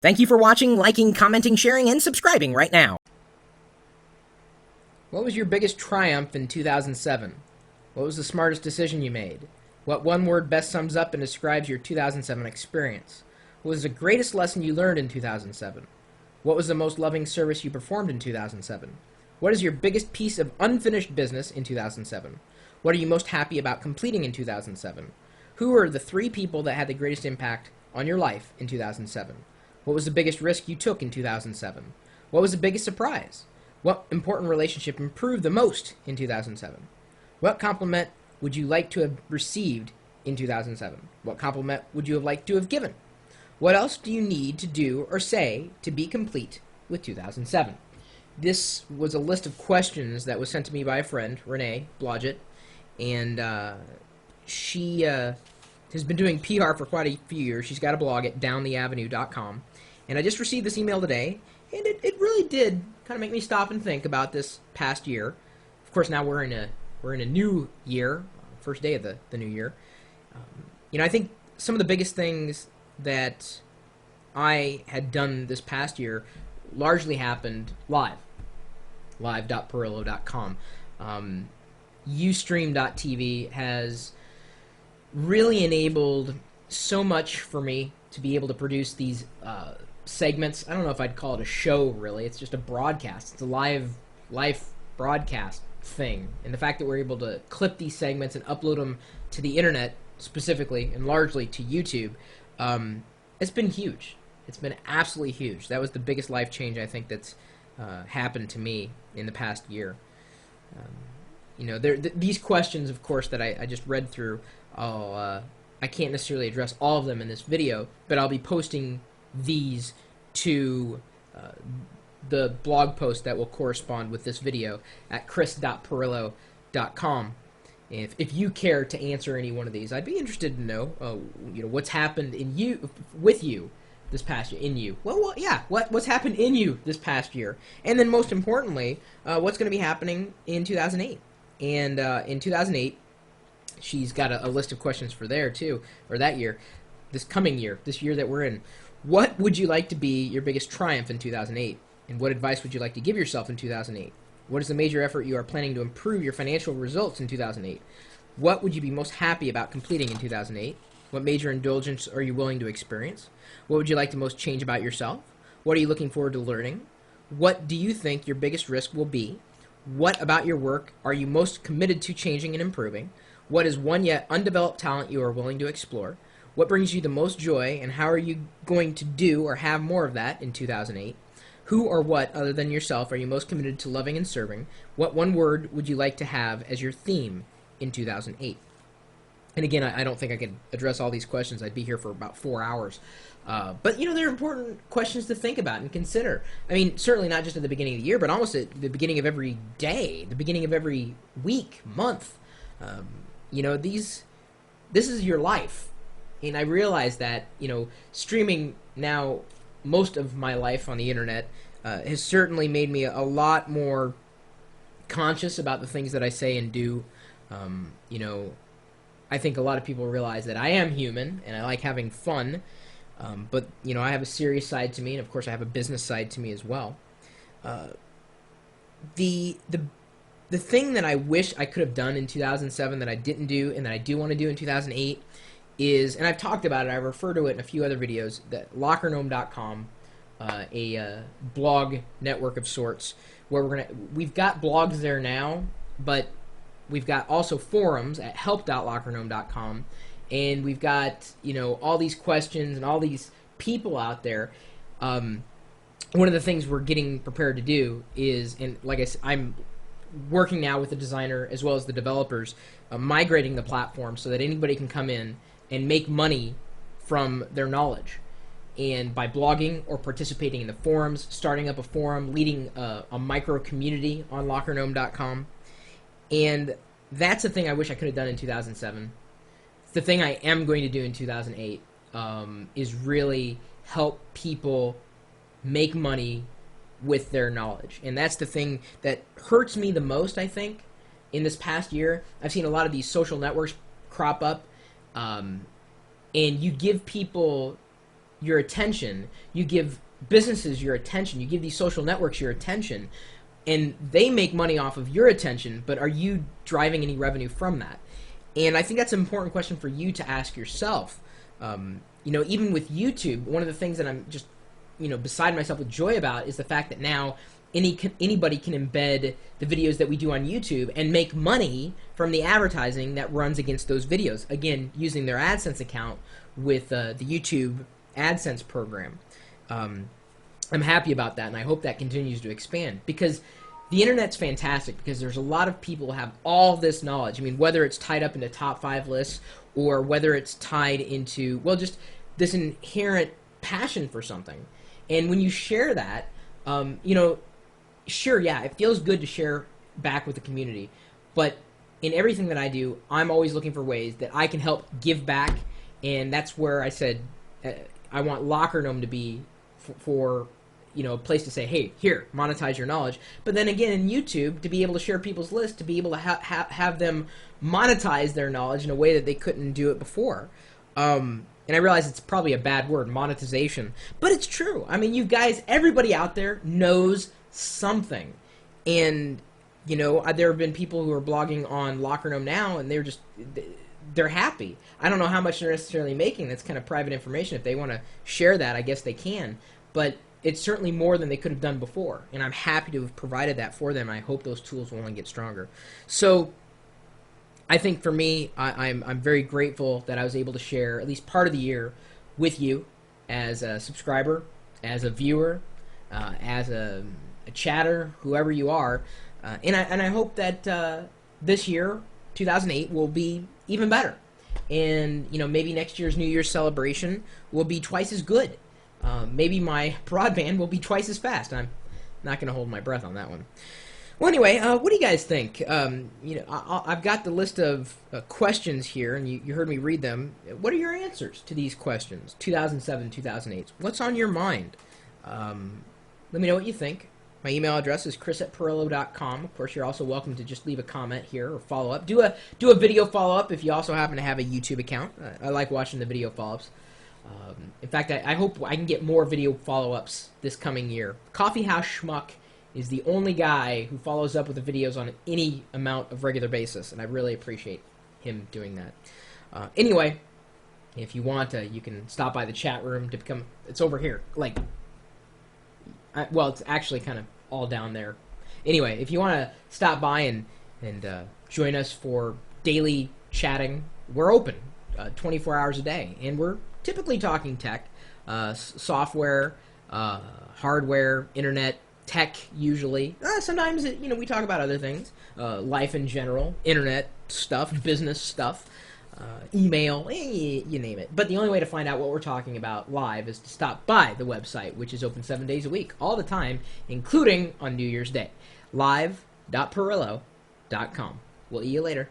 Thank you for watching, liking, commenting, sharing, and subscribing right now. What was your biggest triumph in 2007? What was the smartest decision you made? What one word best sums up and describes your 2007 experience? What was the greatest lesson you learned in 2007? What was the most loving service you performed in 2007? What is your biggest piece of unfinished business in 2007? What are you most happy about completing in 2007? Who are the 3 people that had the greatest impact on your life in 2007? What was the biggest risk you took in 2007? What was the biggest surprise? What important relationship improved the most in 2007? What compliment would you like to have received in 2007? What compliment would you have liked to have given? What else do you need to do or say to be complete with 2007? This was a list of questions that was sent to me by a friend, Renee Blodgett, and she has been doing PR for quite a few years. She's got a blog at downtheavenue.com, and I just received this email today, and it really did kind of make me stop and think about this past year. Of course, now we're in a new year, first day of the new year. I think some of the biggest things that I had done this past year largely happened live.pirillo.com. Ustream.tv has really enabled so much for me to be able to produce these segments. I don't know if I'd call it a show, really. It's just a broadcast. It's a live broadcast thing. And the fact that we're able to clip these segments and upload them to the internet, specifically and largely to YouTube, it's been huge. It's been absolutely huge. That was the biggest life change I think that's happened to me in the past year. These questions, of course, that I just read through, I can't necessarily address all of them in this video, but I'll be posting these to the blog post that will correspond with this video at chris.pirillo.com. If you care to answer any one of these, I'd be interested to know, what's happened with you this past year. What's happened in you this past year, and then most importantly, what's going to be happening in 2008. And in 2008, she's got a list of questions for there too, or that year, this coming year, this year that we're in. What would you like to be your biggest triumph in 2008? And what advice would you like to give yourself in 2008? What is the major effort you are planning to improve your financial results in 2008? What would you be most happy about completing in 2008? What major indulgence are you willing to experience? What would you like to most change about yourself? What are you looking forward to learning? What do you think your biggest risk will be? What about your work are you most committed to changing and improving? What is one yet undeveloped talent you are willing to explore? What brings you the most joy, and how are you going to do or have more of that in 2008? Who or what, other than yourself, are you most committed to loving and serving? What one word would you like to have as your theme in 2008? And again, I don't think I could address all these questions. I'd be here for about 4 hours. But, they're important questions to think about and consider. I mean, certainly not just at the beginning of the year, but almost at the beginning of every day, the beginning of every week, month. This is your life. And I realize that, streaming now most of my life on the internet has certainly made me a lot more conscious about the things that I say and do. I think a lot of people realize that I am human and I like having fun, but I have a serious side to me, and of course I have a business side to me as well. The thing that I wish I could have done in 2007 that I didn't do and that I do want to do in 2008 is, and I've talked about it, I refer to it in a few other videos, that lockergnome.com, a blog network of sorts, where we've got blogs there now, but we've got also forums at help.lockergnome.com, and we've got, all these questions and all these people out there. One of the things we're getting prepared to do is, and like I said, I'm working now with the designer as well as the developers, migrating the platform so that anybody can come in and make money from their knowledge. And by blogging or participating in the forums, starting up a forum, leading a micro community on lockergnome.com. And that's the thing I wish I could have done in 2007. The thing I am going to do in 2008 is really help people make money with their knowledge. And that's the thing that hurts me the most, I think, in this past year. I've seen a lot of these social networks crop up, and you give people your attention, you give businesses your attention, you give these social networks your attention, and they make money off of your attention, but are you driving any revenue from that? And I think that's an important question for you to ask yourself. Even with YouTube, one of the things that I'm just, beside myself with joy about is the fact that now anybody can embed the videos that we do on YouTube and make money from the advertising that runs against those videos. Again, using their AdSense account with the YouTube AdSense program. I'm happy about that, and I hope that continues to expand, because the internet's fantastic, because there's a lot of people who have all this knowledge. I mean, whether it's tied up into top 5 lists, or whether it's tied into, well, just this inherent passion for something. And when you share that, sure, yeah, it feels good to share back with the community, but in everything that I do, I'm always looking for ways that I can help give back, and that's where I said I want Locker Gnome to be for a place to say, hey, here, monetize your knowledge. But then again, in YouTube, to be able to share people's lists, to be able to have them monetize their knowledge in a way that they couldn't do it before. And I realize it's probably a bad word, monetization, but it's true. I mean, you guys, everybody out there knows something. And, there have been people who are blogging on Locker Gnome now, and they're happy. I don't know how much they're necessarily making. That's kind of private information. If they want to share that, I guess they can. But it's certainly more than they could have done before, and I'm happy to have provided that for them. I hope those tools will only get stronger. So I think for me, I'm very grateful that I was able to share at least part of the year with you as a subscriber, as a viewer, as a chatter, whoever you are. And I hope that this year, 2008, will be even better. And, maybe next year's New Year's celebration will be twice as good. Maybe my broadband will be twice as fast. I'm not going to hold my breath on that one. Well, anyway, what do you guys think? I've got the list of questions here, and you heard me read them. What are your answers to these questions? 2007, 2008. What's on your mind? Let me know what you think. My email address is chris@pirillo.com. Of course, you're also welcome to just leave a comment here or follow up. Do a video follow-up if you also happen to have a YouTube account. I like watching the video follow-ups. In fact, I hope I can get more video follow-ups this coming year. Coffee House Schmuck is the only guy who follows up with the videos on any amount of regular basis, and I really appreciate him doing that. Anyway, if you want, you can stop by the chat room to become... It's over here. It's actually kind of all down there. Anyway, if you want to stop by and join us for daily chatting, we're open 24 hours a day, and we're typically talking tech, software, hardware, internet, tech usually. Sometimes we talk about other things, life in general, internet stuff, business stuff, email, you name it. But the only way to find out what we're talking about live is to stop by the website, which is open 7 days a week, all the time, including on New Year's Day. live.pirillo.com. We'll see you later.